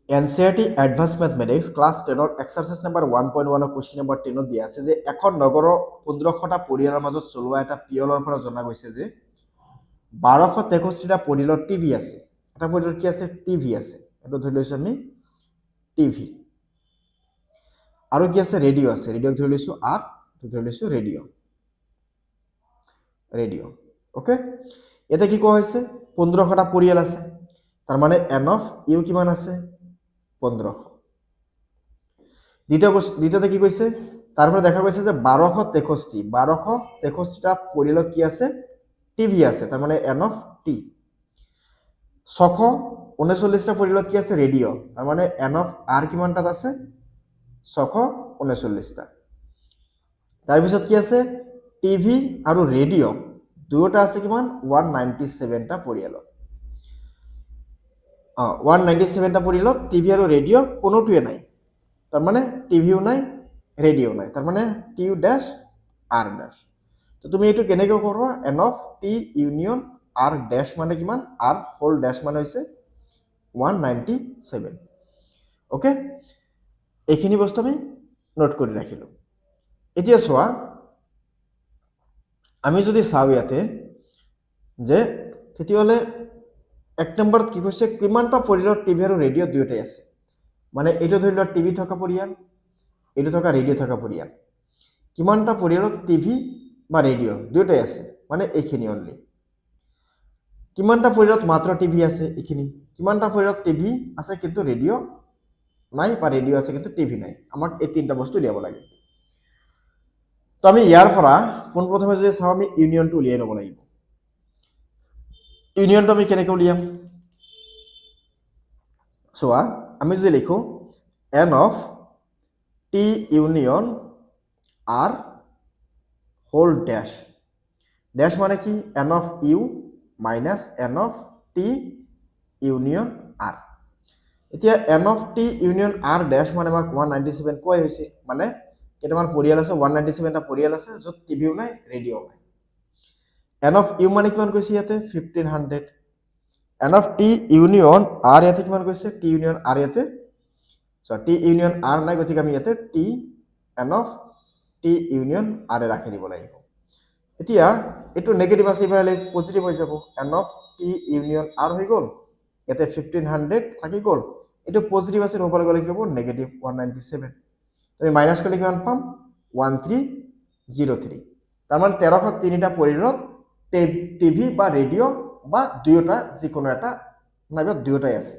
NCERT advance mathematics class 10 exercise number 1.1 question number 10 দিয়া আছে যে এখন নগৰৰ 1500টা পৰিয়ালৰ মাজত চলোৱা এটা পিয়লৰ পৰা জনা গৈছে যে 1263টা পৰিয়ালৰ টিভি আছে। এটা পৰিয়ালৰ কি আছে? টিভি আছে। এটা ধৰি লৈছো আমি টিভি। আৰু কি আছে? ৰেডিঅ' আছে। ৰেডিঅ'ক ধৰি লৈছো আৰ, ধৰি লৈছো ৰেডিঅ'। ৰেডিঅ'। ওকে? এটা কি কোৱা হৈছে? 1500টা পৰিয়াল আছে। তাৰ মানে n অফ ইউ কিমান আছে? 1500। দ্বিতীয়তে কি কৈছে? তারপরে দেখা গৈছে যে 1263টা পৰিয়ালত কি আছে? টিভি আছে। তাৰ মানে n অফ টি। 639টা পৰিয়ালত কি আছে? ৰেডিঅ'। তাৰ মানে n অফ r কিমানটাত আছে? 639টা। তাৰপিছত কি আছে? টিভি আৰু ৰেডিঅ' দুয়োটা আছে কিমান? 197টা পৰিয়ালত। 197টা পৰিয়ালত টিভি আৰু ৰেডিঅ' কোনোটোৱে নাই। তার মানে টিভিও নাই, রেডিও নাই। তার মানে টিউ ড্যাশ আর ড্যাশ। তো তুমি এইটো কেনেকৈ করবা? N of T union R dash মানে কিমান? আর হোল ড্যাশ মানে হৈছে 197। ওকে? এইখিনি বস্তু আমি নোট কৰি ৰাখিলো। এতিয়া চোৱা, আমি যদি চাওঁ ইয়াতে যে তেতিয়াহ'লে এক নম্বৰত কি কৈছে? কিমানটা পৰিয়ালত টিভি আৰু ৰেডিঅ' দুয়োটাই আছে। মানে এইটো ধৰি লোৱা টিভি থকা পৰিয়াল, এইটো থকা ৰেডিঅ' থকা পৰিয়াল। কিমানটা পৰিয়ালত টিভি বা ৰেডিঅ' দুয়োটাই আছে, মানে এইখিনি অনলি। কিমানটা পৰিয়ালত মাত্ৰ টিভি আছে? এইখিনি। কিমানটা পৰিয়ালত টিভি আছে কিন্তু ৰেডিঅ' নাই, বা ৰেডিঅ' আছে কিন্তু টিভি নাই। আমাক এই তিনিটা বস্তু উলিয়াব লাগে। তো আমি ইয়াৰ পৰা পোনপ্ৰথমে যদি চাওঁ, আমি ইউনিয়নটো উলিয়াই ল'ব লাগিব। ইউনিয়নটো আমি কেনেকৈ উলিয়াম? চোৱা, আমি যদি লিখো n of T union R whole dash. Dash মানে কি? N of U minus n of T union R. এতিয়া n of T union R dash মানে আমাক 197 কোৱাই হৈছে। মানে কেইটামান পৰিয়াল আছে? 197টা পৰিয়াল আছে য'ত টিভিও নাই, ৰেডিঅ'ও নাই। এন অফ ইউ মানে কিমান কৈছে ইয়াতে? 1500। এন অফ টি ইউনিয়ন আর ইয়াতে কিমান কৈছে? টি ইউনিয়ন আর ইয়াতে টি ইউনিয়ন আর নাই, গতিকে আমি ইয়াতে T n of T union R ৰাখি দিব লাগিব। এতিয়া এইটো নেগেটিভ আছে, ইফালে পজিটিভ হৈ যাব। এন অফ টি ইউনিয়ন আর হৈ গ'ল, ইয়াতে 1500 থাকি গ'ল। এইটো পজিটিভ আছে, ওপৰলৈ গ'লে কি হ'ব? নেগেটিভ 197। তুমি মাইনাছ কৰিলে কিমান পাম? 1303। তাৰমানে 1303টা পৰিয়ালত টিভি বা ৰেডিঅ' বা দুয়োটা, যিকোনো এটা নাইবা দুয়োটাই আছে।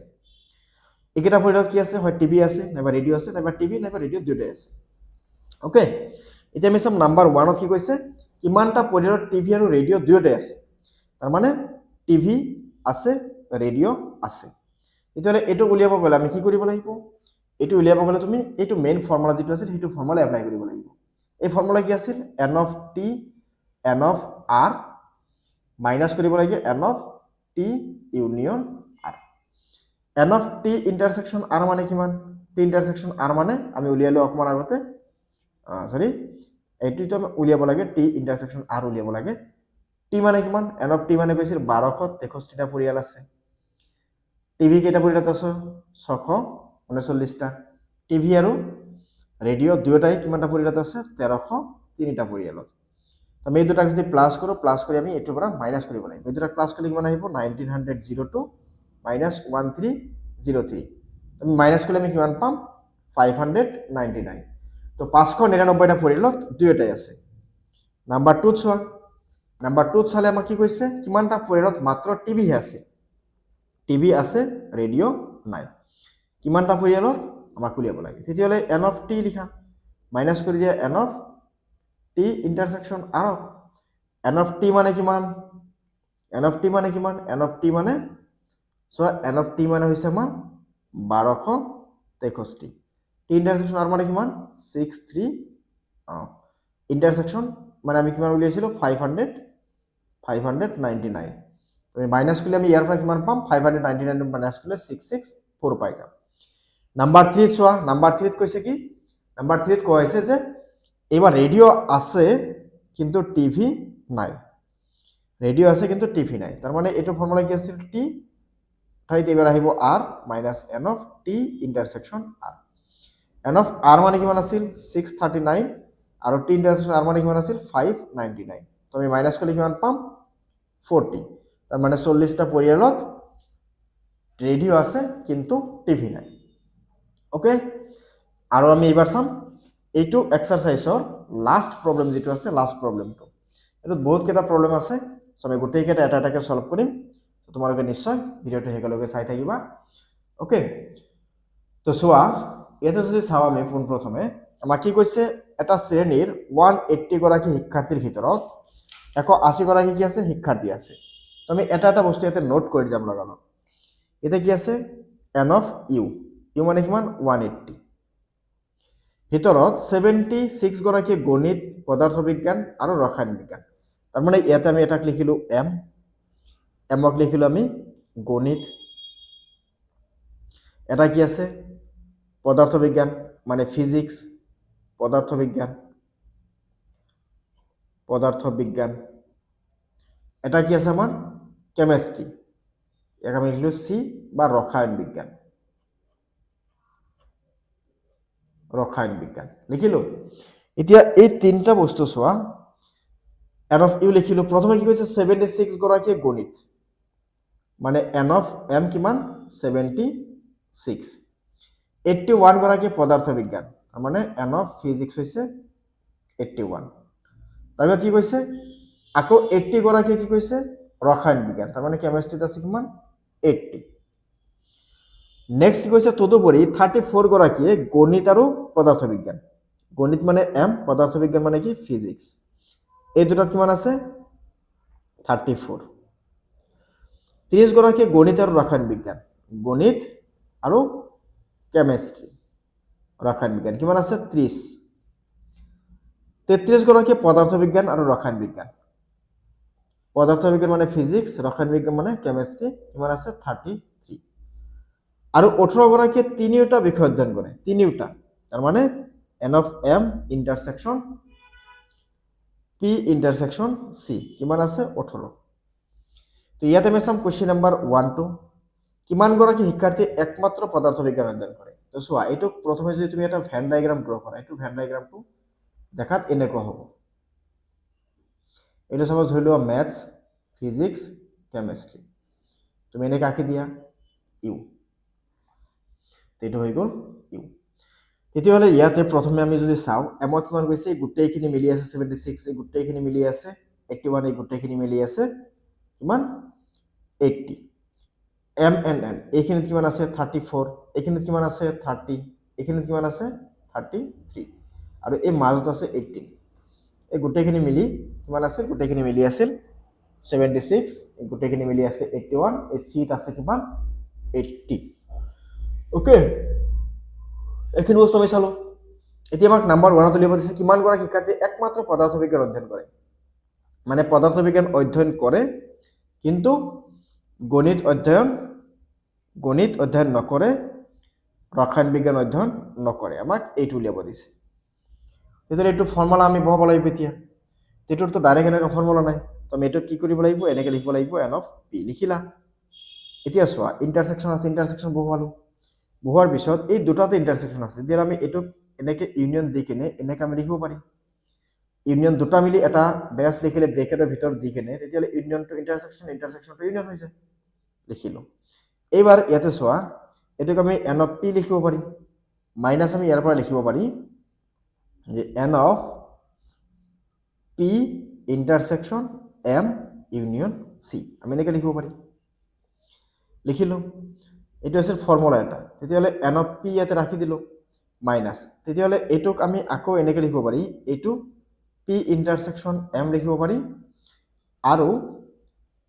এইকেইটা পৰিয়ালত কি আছে? হয় টিভি আছে, নাইবা ৰেডিঅ' আছে, নাইবা টিভি নাইবা ৰেডিঅ' দুয়োটাই আছে। ওকে? এতিয়া আমি চাম নাম্বাৰ 1ত কি কৈছে? কিমানটা পৰিয়ালত টিভি আৰু ৰেডিঅ' দুয়োটাই আছে। তাৰ মানে টিভি আছে, ৰেডিঅ' আছে। তেতিয়াহ'লে এইটো উলিয়াব গ'লে আমি কি কৰিব লাগিব? এইটো উলিয়াব গ'লে তুমি এইটো মেইন ফৰ্মুলা যিটো আছিল সেইটো ফৰ্মুলা এপ্লাই কৰিব লাগিব। এই ফৰ্মুলা কি আছিল? N of T n of R minus কৰিব লাগে N of T union R. N of T intersection R মানে কিমান? টি ইণ্টাৰছেকশ্যন আৰ মানে আমি উলিয়ালো অকণমান আগতে, সৰি এইটোতো আমি উলিয়াব লাগে, টি ইণ্টাৰছেকশ্যন আৰ উলিয়াব লাগে। টি মানে কিমান? এন অফ টি মানে কৈছিল 1263টা পৰিয়াল আছে। টিভি কেইটা পৰিয়ালত আছে? 639টা। টিভি আৰু ৰেডিঅ' দুয়োটাই কিমানটা পৰিয়ালত আছে? 1303টা পৰিয়ালত। আমি এই দুটাক যদি প্লাছ কৰোঁ, প্লাছ কৰি আমি এইটোৰ পৰা মাইনাছ কৰিব লাগিব। এই দুটাক প্লাছ কৰিলে কিমান আহিব? 1902 মাইনাছ 1303। আমি মাইনাছ কৰিলে আমি কিমান পাম? 599। তো 599টা পৰিয়ালত দুয়োটাই আছে। নাম্বাৰ 2ত চোৱা, নাম্বাৰ 2ত চালে আমাক কি কৈছে? কিমানটা পৰিয়ালত মাত্ৰ টিভিহে আছে? টিভি আছে, ৰেডিঅ' নাই। কিমানটা পৰিয়ালত? আমাক উলিয়াব লাগে। তেতিয়াহ'লে এন অফ টি লিখা, মাইনাছ কৰি দিয়া এন অফ টি ইণ্টাৰছেকশ্যন আৰক। এন অফ টি মানে কিমান? এন অফ টি মানে কিমান? এন অফ টি মানে চোৱা, এন অফ টি মানে হৈছে আমাৰ 1263। টি ইণ্টাৰছেকশ্যন আৰ মানে কিমান? 63। ইণ্টাৰছেকশ্যন মানে আমি কিমান উলিয়াইছিলোঁ? 599। তুমি মাইনাছ কৰিলে আমি ইয়াৰ পৰা কিমান পাম? 599 মাইনাছ কৰিলে 664 পাই যাম। নাম্বাৰ 3 চোৱা, নাম্বাৰ 3ত কৈছে কি? নাম্বাৰ 3ত কোৱা হৈছে যে এইবাৰ ৰেডিঅ' আছে কিন্তু টিভি নাই। ৰেডিঅ' আছে কিন্তু টিভি নাই। তাৰ মানে এইটো ফৰ্মুলা কি আছিল? টি ঠাইত এইবাৰ আহিব r minus n of t intersection r। n of r মানে কিমান আছিল 639 আৰু t ইণ্টাৰছেকশ্যন r মানে কিমান আছিল 599। তো আমি মাইনাছ কৰিলে কিমান পাম 40। তাৰ মানে 40টা পৰিয়ালত ৰেডিঅ' আছে কিন্তু টিভি নাই। ওকে, আৰু আমি এইবাৰ চাম এইটো এক্সাৰচাইজৰ লাষ্ট প্ৰব্লেম যিটো আছে, লাষ্ট প্ৰব্লেমটো। এইটোত বহুত কেইটা প্ৰব্লেম আছে, চ' আমি গোটেইকেইটা এটা এটাকৈ সলভ কৰিম। তোমালোকে নিশ্চয় ভিডিঅ'টো শেষলৈকে চাই থাকিবা। ওকে, তো চোৱা ইয়াতে যদি চাওঁ আমি পোনপ্ৰথমে আমাক কি কৈছে, এটা শ্ৰেণীৰ 180 গৰাকী শিক্ষাৰ্থীৰ ভিতৰত 180 গৰাকী কি আছে শিক্ষাৰ্থী আছে। তো আমি এটা এটা বস্তু ইয়াতে নোট কৰি যাম লগালগ। এতিয়া কি আছে n অফ ইউ, ইউ মানে কিমান 180, ভিতৰত 76 গৰাকী গণিত, পদাৰ্থ বিজ্ঞান আৰু ৰসায়ন বিজ্ঞান। তাৰ মানে ইয়াতে আমি এটাক লিখিলো এম, এমক লিখিলো আমি গণিত, এটা কি আছে পদাৰ্থ বিজ্ঞান মানে ফিজিক্স, পদাৰ্থ বিজ্ঞান, পদাৰ্থ বিজ্ঞান, এটা কি আছে আমাৰ কেমিষ্ট্ৰি, ইয়াক আমি লিখিলো সি বা ৰসায়ন বিজ্ঞান, ৰসায়ন বিজ্ঞান লিখিলো। এতিয়া এই তিনটা বস্তু চোৱা, n অফ ইউ লিখিলো। প্ৰথমে কি কৈছে 76 গৰাকী গণিত, মানে n অফ m কিমান 76, 81 গৰাকী পদাৰ্থ বিজ্ঞান, মানে n অফ ফিজিক্স হৈছে 81। তাৰপিছত কি কৈছে আকৌ 80 গৰাকী কি কৈছে ৰসায়ন বিজ্ঞান, তাৰ মানে কেমিষ্ট্ৰিত আছে কিমান 80। নেক্সট কি কৈছে তদুপৰি 34 গৰাকীয়ে গণিত আৰু পদাৰ্থ বিজ্ঞান, গণিত মানে m, পদাৰ্থ বিজ্ঞান মানে কি ফিজিক্স, এই দুটাত কিমান আছে 34। 30 গৰাকী গণিত আৰু ৰসায়ন বিজ্ঞান, গণিত আৰু কেমিষ্ট্ৰি, ৰসায়ন বিজ্ঞান কিমান আছে 30। 33 গৰাকী পদাৰ্থ বিজ্ঞান আৰু ৰসায়ন বিজ্ঞান, পদাৰ্থ বিজ্ঞান মানে ফিজিক্স, ৰসায়ন বিজ্ঞান মানে কেমিষ্ট্ৰি, কিমান আছে 33। আৰু 18 গৰাকীয়ে তিনিওটা বিষয় অধ্যয়ন কৰে, তিনিওটা, তাৰ মানে n of m intersection p intersection c, কিমান আছে 18। তো ইয়াতে আমি চাম কুৱেশ্যন নাম্বাৰ 1 2, কিমান গৰাকী শিক্ষাৰ্থী একমাত্ৰ পদাৰ্থ বিজ্ঞান অধ্যয়ন কৰে। তো চোৱা এইটো প্ৰথমে যদি তুমি এটা ভেন ডায়াগ্ৰাম ড্ৰ কৰা, এইটো ভেন ডায়াগ্ৰামটো দেখাত এনেকুৱা হ'ব। এইটো চাপোজ ধৰি লোৱা মেথছ, ফিজিক্স, কেমিষ্ট্ৰি, তুমি এনেকৈ আঁকি দিয়া ইউ, এইটো হৈ গ'ল ইউ। তেতিয়াহ'লে ইয়াতে প্ৰথমে আমি যদি চাওঁ এমত কিমান গৈছে, এই গোটেইখিনি মিলি আছে 76, এই গোটেইখিনি মিলি আছে 81, এই গোটেইখিনি মিলি আছে কিমান 80। এম এন এন এইখিনিত কিমান আছে 34, এইখিনিত কিমান আছে 30, এইখিনিত কিমান আছে 33, আৰু এই মাজত আছে 18। এই গোটেইখিনি মিলি কিমান আছে, গোটেইখিনি মিলি আছিল 76, এই গোটেইখিনি মিলি আছে 81, এই চিত আছে কিমান 80। ওকে, এইখিনি বস্তু আমি চালো। এতিয়া আমাক নাম্বাৰ 1 উলিয়াব দিছে কিমান গৰাকী শিক্ষাৰ্থী একমাত্ৰ পদাৰ্থ বিজ্ঞান অধ্যয়ন কৰে, মানে পদাৰ্থ বিজ্ঞান অধ্যয়ন কৰে কিন্তু গণিত অধ্যয়ন নকৰে, ৰসায়ন বিজ্ঞান অধ্যয়ন নকৰে, আমাক এইটো উলিয়াব দিছে। তেতিয়াহ'লে এইটো ফৰ্মুলা আমি বহাব লাগিব। এতিয়া এইটোতো ডাইৰেক্ট এনেকুৱা ফৰ্মুলা নাই, তো আমি এইটো কি কৰিব লাগিব, এনেকৈ লিখিব লাগিব n অফ p, লিখিলা। এতিয়া চোৱা ইণ্টাৰছেকশ্যন আছে, ইণ্টাৰছেকশ্যন বহুৱালো, বহুৱাৰ পিছত এই দুটাতে ইণ্টাৰছেকশ্যন আছে, তেতিয়াহ'লে আমি এইটো এনেকৈ ইউনিয়ন দি কিনে এনেকৈ আমি লিখিব পাৰিম। ইউনিয়ন দুটা মিলি এটা ডেছ লিখিলে ব্ৰেকেটৰ ভিতৰত দি কিনে, তেতিয়াহ'লে ইউনিয়নটো ইণ্টাৰছেকশ্যন, ইণ্টাৰছেকশ্যনটো ইউনিয়ন হৈ যায়, লিখিলোঁ। এইবাৰ ইয়াতে চোৱা এইটোক আমি n অফ p লিখিব পাৰিম, মাইনাছ আমি ইয়াৰ পৰা লিখিব পাৰিম যে n of p intersection m union c, আমি এনেকৈ লিখিব পাৰিম, লিখিলোঁ। এইটো আছিল ফৰ্মুলা এটা। তেতিয়াহ'লে n অফ p ইয়াতে ৰাখি দিলোঁ মাইনাছ, তেতিয়াহ'লে এইটোক আমি আকৌ এনেকৈ লিখিব পাৰি, এইটো p ইণ্টাৰছেকশ্যন m লিখিব পাৰিম, আৰু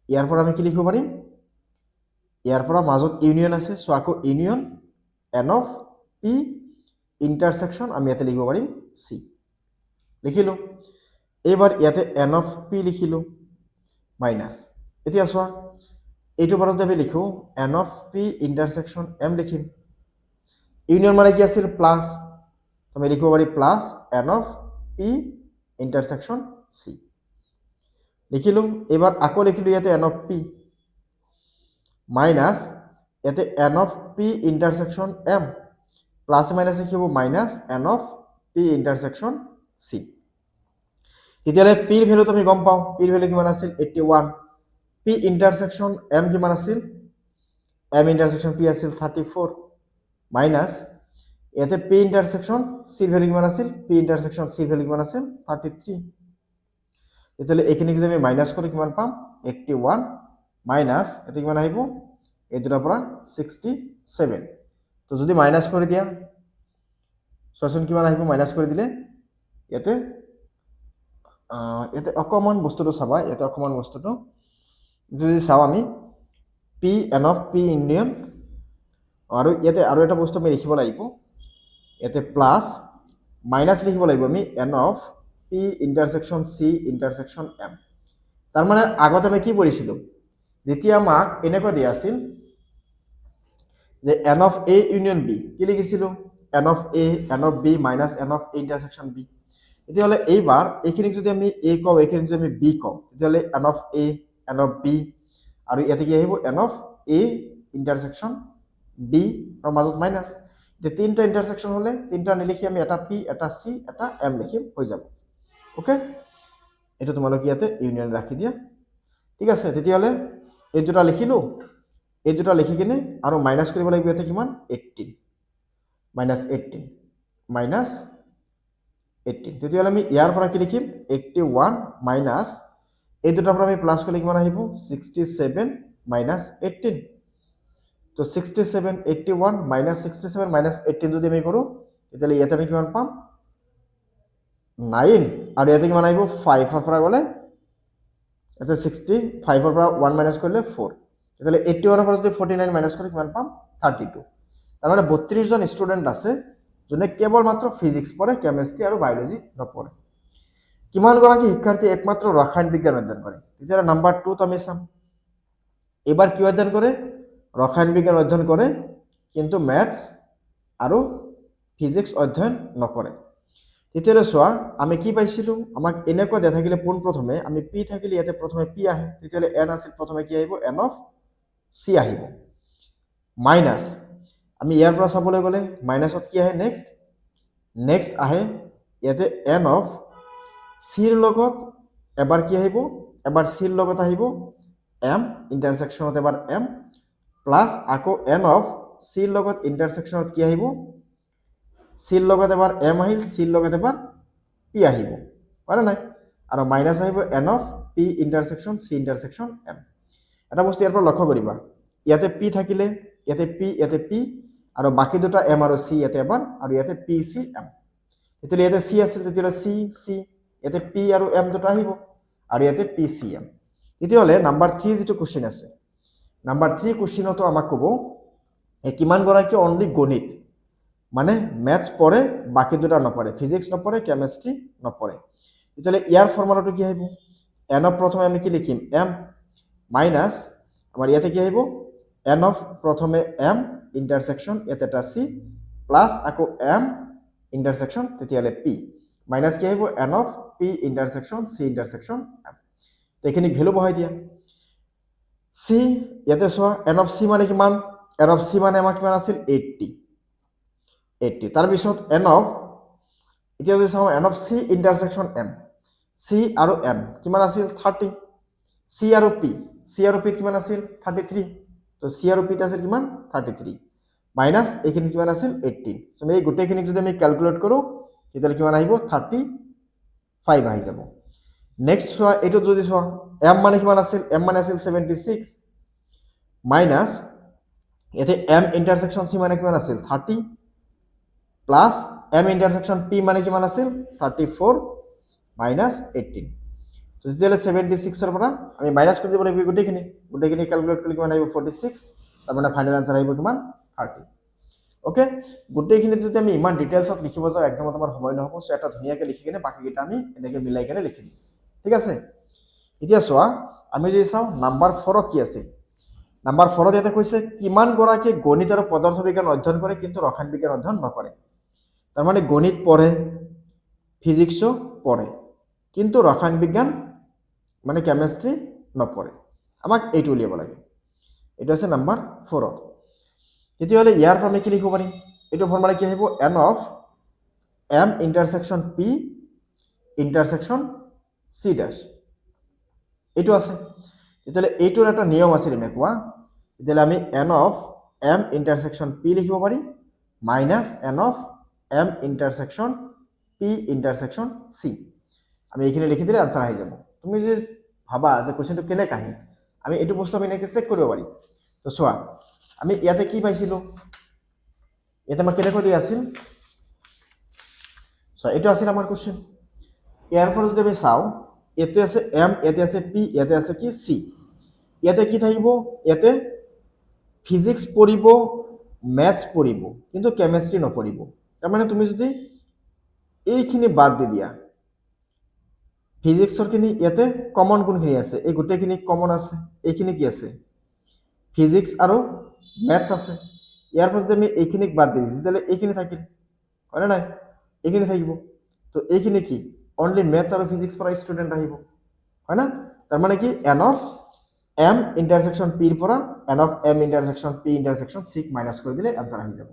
ইয়াৰ পৰা আমি কি লিখিব পাৰিম, ইয়াৰ পৰা মাজত ইউনিয়ন আছে, চ' আকৌ union n of p intersection আমি ইয়াতে লিখিব পাৰিম c, লিখিলোঁ। এইবাৰ ইয়াতে n অফ p লিখিলোঁ মাইনাছ, এতিয়া চোৱা এইটো পাৰতে আমি লিখোঁ n of p intersection m লিখিম, ইউনিয়ন মানে কি আছিল প্লাছ, আমি লিখিব পাৰি plus n of p intersection c, লিখিলোঁ। এইবাৰ আকৌ লিখিলোঁ ইয়াতে n অফ p মাইনাছ ইয়াতে n of p intersection m plus মাইনাছে কি হ'ব minus n of p ইণ্টাৰসেকশ্যন c। তেতিয়াহ'লে p ৰ ভ্যালুটো আমি গম পাওঁ, p ৰ ভ্যালু কিমান আছিল 81, p ইণ্টাৰসেকশ্যন m কিমান আছিল, m ইণ্টাৰসেকশ্যন p আছিল 34 মাইনাছ ইয়াতে p ইণ্টাৰসেকশ্যন c ৰ ভ্যালু কিমান আছিল, p ইণ্টাৰসেকশ্যন c ৰ ভ্যালু কিমান আছিল 33। তেতিয়াহ'লে এইখিনি যদি আমি মাইনাছ কৰি কিমান পাম 81 মাইনাছ এতে কিমান আহিব এই দুটাৰ পৰা 67। তো যদি মাইনাছ কৰি দিয়া চোৱাচোন কিমান আহিব মাইনাছ কৰি দিলে, ইয়াতে ইয়াতে অকমান বস্তুটো চাবা, ইয়াতে অকমান বস্তুটো যদি চাওঁ আমি P N of P Indian আৰু ইয়াতে আৰু এটা বস্তু আমি লিখিব লাগিব, ইয়াতে প্লাছ মাইনাছ লিখিব লাগিব আমি n of P intersection C intersection M. তাৰমানে আগতে আমি কি কৰিছিলোঁ, যেতিয়া আমাক এনেকুৱা দিয়া আছিল যে n of A union B কি লিখিছিলোঁ n of A N of B minus n of A intersection B. তেতিয়াহ'লে এইবাৰ এইখিনিক যদি আমি এ কওঁ এইখিনিক যদি আমি বি কওঁ তেতিয়াহ'লে N of A N of B আৰু ইয়াতে কি আহিব N of A intersection B আৰু মাজত মাইনাছ। এতিয়া তিনিটা ইণ্টাৰসেকশ্যন হ'লে তিনিটা নিলিখি আমি এটা পি এটা চি এটা এম লিখিম হৈ যাব। ওকে, এইটো তোমালোকে ইয়াতে ইউনিয়ন ৰাখি দিয়া, ঠিক আছে। তেতিয়াহ'লে এই দুটা লিখিলোঁ, এই দুটা লিখি কিনে আৰু মাইনাছ কৰিব লাগিব ইয়াতে কিমান 18 মাইনাছ 18 মাইনাছ 18। তেতিয়াহ'লে আমি ইয়াৰ পৰা কি লিখিম 81 মাইনাছ এই দুটাৰ পৰা আমি প্লাছ কৰিলে কিমান আহিব 67 মাইনাছ 18। তো 67 81 মাইনাছ 67 মাইনাছ 18 যদি আমি কৰোঁ তেতিয়াহ'লে ইয়াতে আমি কিমান পাম 9 আৰু ইয়াতে কিমান আহিব 5ৰ পৰা গ'লে ইয়াতে 65ৰ পৰা 1 মাইনাছ কৰিলে 4। তেতিয়াহ'লে 81ৰ পৰা যদি 49 মাইনাছ কৰি কিমান পাম 32। তাৰমানে 32জন ষ্টুডেণ্ট আছে যোনে কেৱল মাত্ৰ ফিজিক্স পঢ়ে, কেমেষ্ট্ৰি আৰু বায়'লজি নপঢ়ে। কিমানগৰাকী শিক্ষাৰ্থী একমাত্ৰ ৰসায়ন বিজ্ঞান অধ্যয়ন কৰে, তেতিয়াহ'লে নাম্বাৰ 2ত আমি চাম। এবাৰ কি অধ্যয়ন কৰে ৰসায়ন বিজ্ঞান অধ্যয়ন কৰে কিন্তু মেথছ আৰু ফিজিক্স অধ্যয়ন নকৰে। তেতিয়াহ'লে চোৱা আমি কি পাইছিলোঁ, আমাক এনেকুৱা দিয়া থাকিলে পোনপ্ৰথমে আমি পি থাকিলে ইয়াতে প্ৰথমে পি আহে, তেতিয়াহ'লে এন আছিল প্ৰথমে কি আহিব এন অফ চি আহিব মাইনাছ আমি ইয়াৰ পৰা চাবলৈ গ'লে মাইনাছত কি আহে নেক্সট আহে ইয়াতে এন অফ চিৰ লগত এবাৰ কি আহিব এবাৰ চিৰ লগত আহিব এম ইণ্টাৰসেকশ্যনত এবাৰ এম প্লাছ আকৌ এন অফ চিৰ লগত ইণ্টাৰসেকশ্যনত কি আহিব চিৰ লগত এবাৰ এম আহিল চিৰ লগত এবাৰ পি আহিব হয় নাই, আৰু মাইনাছ আহিব N of P intersection C intersection M. এটা বস্তু ইয়াৰ পৰা লক্ষ্য কৰিবা, ইয়াতে পি থাকিলে ইয়াতে পি আৰু বাকী দুটা এম আৰু চি ইয়াতে এবাৰ আৰু ইয়াতে পি চি এম। তেতিয়াহ'লে ইয়াতে চি আছিল তেতিয়াহ'লে চি ইয়াতে পি আৰু এম দুটা আহিব আৰু ইয়াতে পি চি এম। তেতিয়াহ'লে নাম্বাৰ 3 যিটো কুৱেশ্যন আছে, নাম্বাৰ 3 কুৱেশ্যনতো আমাক ক'ব কিমানগৰাকী অনলি গণিত মানে মেথছ পঢ়ে বাকী দুটা নপঢ়ে, ফিজিক্স নপঢ়ে কেমেষ্ট্ৰি নপঢ়ে। তেতিয়াহ'লে ইয়াৰ ফৰ্মুলাটো কি আহিব এন অফ প্ৰথমে আমি কি লিখিম এম মাইনাছ আমাৰ ইয়াতে কি আহিব এন অফ প্ৰথমে এম ইণ্টাৰসেকশ্যন ইয়াতে এটা চি প্লাছ আকৌ এম ইণ্টাৰসেকশ্যন তেতিয়াহ'লে পি মাইনাছ কি আহিব N of P intersection C intersection M. তো এইখিনি ভেলু বহাই দিয়া চি ইয়াতে চোৱা এন অফ চি মানে কিমান, এন অফ চি মানে আমাৰ কিমান আছিল 80 তাৰপিছত এন অফ এতিয়া যদি চাওঁ n of C intersection M C আৰু এম কিমান আছিল 30 চি আৰু পি কিমান আছিল 33। তো চি আৰু পিত আছিল কিমান 33 মাইনাছ এইখিনি কিমান আছিল 18। চ' এই গোটেইখিনিক যদি আমি কেলকুলেট কৰোঁ তেতিয়াহ'লে কিমান আহিব 35 আহি যাব। নেক্সট চোৱা এইটো যদি চোৱা এম মানে কিমান আছিল এম মানে আছিল 76 মাইনাছ ইয়াতে এম ইণ্টাৰসেকশ্যন চি মানে কিমান আছিল 30 প্লাছ এম ইণ্টাৰসেকশ্যন পি মানে কিমান আছিল 34 মাইনাছ 18। তো তেতিয়াহ'লে 76ৰ পৰা আমি মাইনাছ কৰি দিব লাগিব গোটেইখিনি কেলকুলেট কৰিলে কিমান আহিব 46, তাৰমানে ফাইনেল আনচাৰ আহিব কিমান 30। ওকে, গোটেইখিনি যদি আমি ইমান ডিটেইলছত লিখিব যাওঁ এক্সামত আমাৰ সময় নহ'ব। চ' এটা ধুনীয়াকৈ লিখি কিনে বাকীকেইটা আমি এনেকৈ মিলাই কিনে লিখি দিম, ঠিক আছে। এতিয়া চোৱা আমি যদি চাওঁ নাম্বাৰ 4ত কি আছে, নাম্বাৰ 4ত ইয়াতে কৈছে কিমানগৰাকীয়ে গণিত আৰু পদাৰ্থ বিজ্ঞান অধ্যয়ন কৰে কিন্তু ৰসায়ন বিজ্ঞান অধ্যয়ন নকৰে। তাৰমানে গণিত পঢ়ে ফিজিক্সো পঢ়ে কিন্তু ৰসায়ন বিজ্ঞান মানে কেমেষ্ট্ৰি নপঢ়ে, আমাক এইটো উলিয়াব লাগে। এইটো আছে নাম্বাৰ 4ত। তেতিয়াহ'লে ইয়াৰ পৰা আমি কি লিখিব পাৰিম এইটো ফৰ্মুলা কি আহিব n of m ইন্টাৰসেকশন p ইন্টাৰসেকশন c dash এইটো আছে তেতিয়াহ'লে এইটোৰ এটা নিয়ম আছিল এনেকুৱা তেতিয়াহ'লে আমি n of m ইন্টাৰসেকশন p লিখিব পাৰি minus n of m ইন্টাৰসেকশন p ইন্টাৰসেকশন c আমি এইখিনি লিখি দিলে আনসাৰ আহি যাব তুমি যে ভাবা যে কোৱেশ্চনটো কেনে কাহিনী আমি এইটো বস্তু আমি এনেকৈ চেক কৰিব পাৰি তো চোৱা আমি ইয়াতে কি পাইছিলো ইয়াতে আমাৰ কেনেকৈ দিয়া আছিল চোৱা এইটো আছিল আমাৰ কোৱেশ্চন ইয়াৰ পৰা যদি আমি চাওঁ ইয়াতে আছে m ইয়াতে আছে p ইয়াতে আছে কি c ইয়াতে কি থাকিব ইয়াতে ফিজিক্স পঢ়িব ম্যাথছ পঢ়িব কিন্তু কেমিষ্ট্ৰি নপঢ়িব তাৰ মানে তুমি যদি এইখিনি বাদ দি দিয়া ফিজিক্সৰ খিনি ইয়াতে কমন কোনখিনি আছে এই গোটেইখিনি কমন আছে এইখিনি কি আছে ফিজিক্স আৰু ম্যাথছ আছে ইয়াৰ পৰা যদি আমি এইখিনিক বাদ দিওঁ তেতিয়াহ'লে এইখিনি থাকিল হয় নাই এইখিনি থাকিব তো এইখিনি কি অনলি ম্যাথছ আৰু ফিজিক্স পৰা ষ্টুডেন্ট আহিব হয় না তাৰ মানে কি n of m ইন্টাৰসেকশন p ৰ পৰা n of m ইন্টাৰসেকশন p ইন্টাৰসেকশন c minus কৰি দিলে আনসাৰ আহি যাব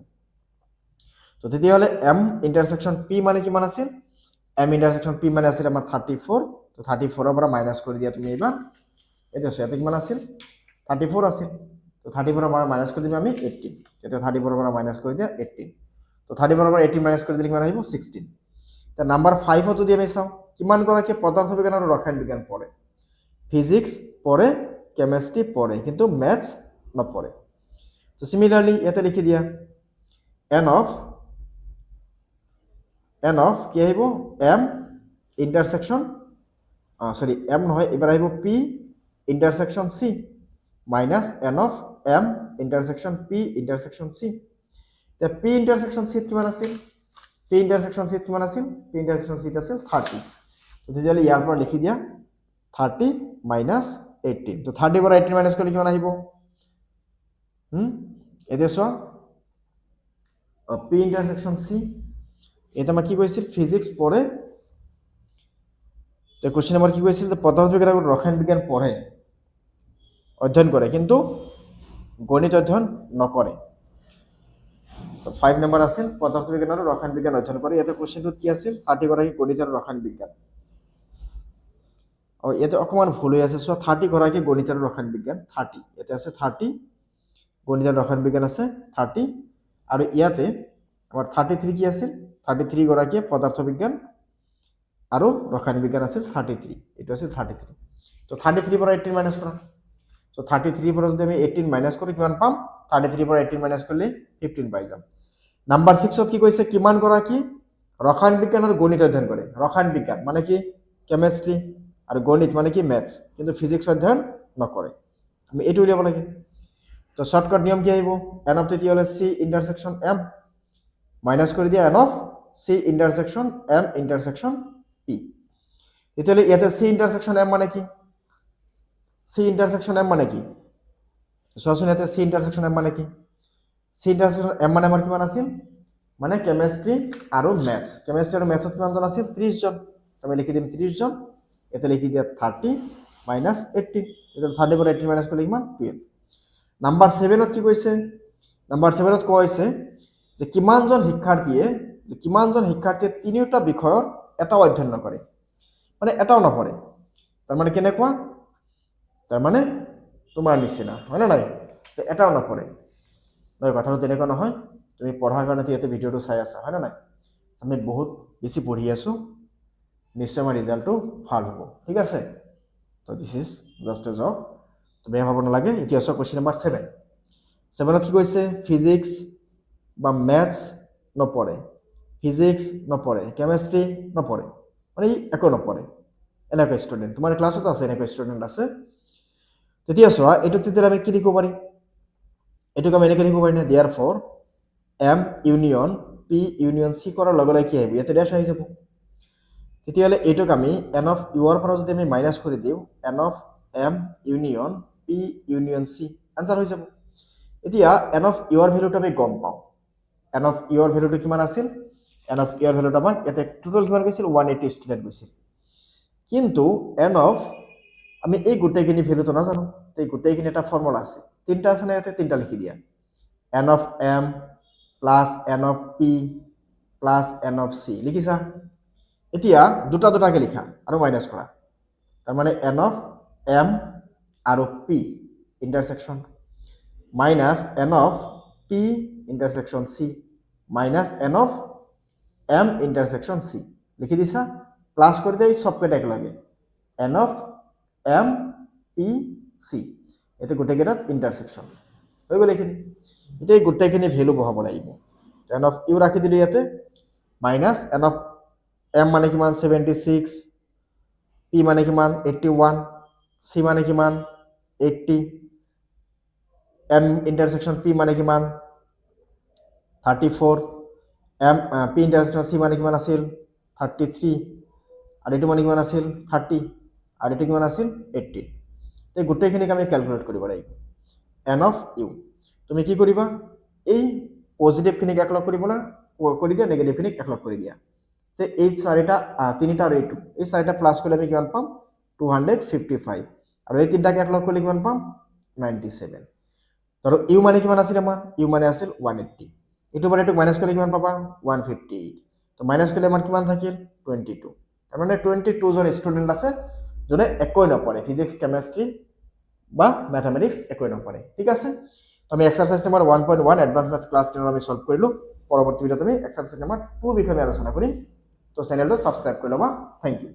তো তেতিয়াহ'লে m ইন্টাৰসেকশন p মানে কিমান আছিল m ইন্টাৰসেকশন p মানে আছিল আমাৰ 34 তো 34 ৰ পৰা মাইনাস কৰি দিয়া তুমি এবাৰ এটা আছে ইয়াতে কিমান আছিল 34 আছিল তো 34 ৰ পৰা মাইনাস কৰি দিম আমি 18 এটা 34 ৰ পৰা মাইনাস কৰি দিয়া 18 তো 34 ৰ পৰা 18 মাইনাস কৰি দিলে কিমান আহিব 16 তা নাম্বাৰ 5 যদি আমি চাও কিমান গৰাকী পদাৰ্থ বিজ্ঞান আৰু ৰসায়ন বিজ্ঞান পঢ়ে ফিজিক্স পঢ়ে কেমিষ্ট্ৰি পঢ়ে কিন্তু ম্যাথছ নপঢ়ে তো সিমিলারলি ইয়াতে লিখি দিয়া n of কি আহিব m ইন্টারসেকশন সরি m নহয় এবাৰ আহিব p intersection c minus n of m intersection p intersection c তে p ইন্টারসেকশন c কিমান আছিল p ইন্টারসেকশন c কিমান আছিল p ইন্টারসেকশন c আছিল 30 তো তেতিয়াহ'লে ইয়াৰ পৰা লিখি দিয়া 30 মাইনাস 18 তো 30 পৰা 18 মাইনাস কৰিলে কিমান আহিব এতিয়া চোৱা p ইন্টাৰসেকশন c এটা আমাৰ কি কৈছিল ফিজিক্স পঢ়ে তে কোশ্চেন নম্বৰ কি কৈছিল যে পদাৰ্থ বিজ্ঞান আৰু ৰসায়ন বিজ্ঞান পঢ়ে অধ্যয়ন কৰে কিন্তু গণিত অধ্যয়ন নকৰে তো 5 নম্বৰ আছিল পদাৰ্থ বিজ্ঞান আৰু ৰসায়ন বিজ্ঞান অধ্যয়ন কৰে ইয়াতে কোশ্চেনটোত কি আছিল 30 গৰাকী গণিত আৰু ৰসায়ন বিজ্ঞান আৰু ইয়াতে অকমান ভুল হৈ আছে সো 30 গৰাকী গণিত আৰু ৰসায়ন বিজ্ঞান 30 ইয়াতে আছে 30 গণিত আৰু ৰসায়ন বিজ্ঞান আছে 30 আৰু ইয়াতে আমাৰ 33 কি আছিল 33 গৰাকী পদাৰ্থ বিজ্ঞান আৰু ৰসায়ন বিজ্ঞান আছিল 33 এটা আছিল 33 তো 33 পৰা 18 মাইনাস কৰা তো 33 পৰা যদি আমি 18 মাইনাস কৰি কিমান পাম 33 পৰা 18 মাইনাস কৰলে 15 পাই যাম নাম্বাৰ 6 ত কি কৈছে কিমান গৰাকী ৰসায়ন বিজ্ঞান আৰু গণিত অধ্যয়ন কৰে ৰসায়ন বিজ্ঞান মানে কি কেমিষ্ট্ৰি আৰু গণিত মানে কি ম্যাথছ কিন্তু ফিজিক্স অধ্যয়ন নকৰে আমি এটো উলিয়াব লাগে তো শর্টকাট নিয়ম কি আহিব n অফ টি হলে c ইন্টারসেকশন m মাইনাস কৰি দিয়া n of c intersection m intersection p তেতিয়াহ'লে ইয়াতে c ইন্টারসেকশন m মানে কি c ইন্টারসেকশন m মানে কি সরাসরি ইয়াতে c ইন্টারসেকশন m মানে কি c ইন্টারসেকশন m মানে আমাৰ কিমান আছিল মানে কেমিষ্ট্ৰি আৰু ম্যাথছ কেমিষ্ট্ৰি আৰু ম্যাথছত কিমান জন আছিল 30 জন আমি লিখি দিম 30 জন এতে লিখি দিয়া 30 মাইনাস 18 এটা 30 পৰা 18 মাইনাস করলে কিমান 12 নাম্বার 7 ত কি কৈছে নাম্বার 7 ত কৈছে যে কিমানজন শিক্ষাৰ্থীয়ে তিনিটা বিষয়ৰ এটা অধ্যয়ন নকৰে মানে এটাও নপঢ়ে তাৰ মানে কেনেকুৱা তাৰ মানে তোমাৰ নিচিনা হয় না নাই যে এটাও নপঢ়ে নাই কথাটো তেনেকুৱা নহয় তুমি পঢ়াৰ কাৰণে ইয়াতে ভিডিওটো চাই আছা হয় না নাই আমি বহুত বেছি পঢ়ি আছো নিশ্চয় আমাৰ ৰিজাল্টটো ভাল হ'ব ঠিক আছে তো this is just a job তো বেয়া ভাব নালাগে এতিয়া চোৱা কোৱেশ্চন নম্বৰ 7 7ত কি কৈছে ফিজিক্স বা ম্যাথছ নপঢ়ে ফিজিক্স নপঢ়ে কেমিষ্ট্ৰি নপঢ়ে মানে একো নপঢ়ে এনেকুৱা ষ্টুডেন্ট তোমাৰ ক্লাছত আছে এনেকুৱা ষ্টুডেন্ট আছে তেতিয়া চোৱা এটো তেতিয়া আমি কি লিখিব পাৰি এটো আমি এনেকৈ লিখিব পাৰি না therefore m union p union c কৰাৰ লগে লগে কি আহিব ইয়াতে ড্যাশ আহি যাব তেতিয়াহ'লে এটোক আমি n অফ u ৰ পৰা যদি আমি মাইনাস কৰি দিও n of m union p union c answer হৈ যাব এতিয়া n অফ u ৰ ভ্যালুটো আমি গম পাও n অফ u ৰ ভ্যালুটো কিমান আছিল n অফ u ৰ ভ্যালুটো আমাৰ ইয়াতে টোটাল কিমান গৈছিল 180 ষ্টুডেন্ট গৈছিল কিন্তু n অফ আমি এই গোটেইখিনি ভ্যালুটো নাজানো এই গোটেইখিনি এটা ফৰ্মুলা আছে তিনটা আছে না ইয়াতে তিনটা লিখি দিয়া n of m plus n of p plus n of c লিখিছা এতিয়া দুটা দুটাকে লিখা আৰু মাইনাছ কৰা তাৰমানে n of m আৰু p intersection minus n of p intersection c minus n of m intersection c লিখি দিছা প্লাছ কৰি দেই সবকেইটা একেলগে n of m p c এতে গোটেইকেইটাত ইণ্টাৰসেকশন হৈ গ'ল এইখিনি এতিয়া এই গোটেইখিনি ভ্যালু বহাব লাগিব n of u ৰাখি দিলো ইয়াতে মাইনাছ n of m মানে কিমান 76 p মানে কিমান 81 c মানে কিমান 80 m ইন্টারসেকশন p মানে কিমান 34 m p ইন্টারসেকশন c মানে কিমান আছিল 33 আৰু এটো মানে কিমান আছিল 30 আৰু এটো কিমান আছিল 80 এই গোটেইখিনিক আমি ক্যালকুলেট কৰিব লাগিব n of u তুমি কি কৰিবা এই পজিটিভ খিনিক একলগ কৰিবলা কৰি দিয়া নেগেটিভ খিনিক একলগ কৰি দিয়া তে এই চাৰিটা তিনিটা আৰু এইটো এই চাৰিটা প্লাস কৰিলে আমি কিমান পাম 255 আৰু এই তিনটাকে একলগ কৰিলে কিমান পাম 97 ধৰো ইউ মানে কিমান আছিল আমাৰ ইউ মানে আছিল 180 এটো বাৰে এটো মাইনাস কৰিলে কিমান পাবা 158 তো মাইনাস কৰিলে আমাৰ কিমান থাকিল 22 তাৰ মানে 22 জন ষ্টুডেন্ট আছে যোনে একোই নপঢ়ে ফিজিক্স কেমিষ্ট্ৰি বা ম্যাথমেটিক্স একোই নপঢ়ে ঠিক আছে তো আমি exercise number 1.1 advance maths class 10 আমি সলভ কৰিলো পৰৱৰ্তী ভিডিওত আমি এক্সাৰসাইজ নাম্বাৰ 2 বিষয়ে আলোচনা কৰিম তো চ্যানেলটো সাবস্ক্ৰাইব কৰি লবা থ্যাংক ইউ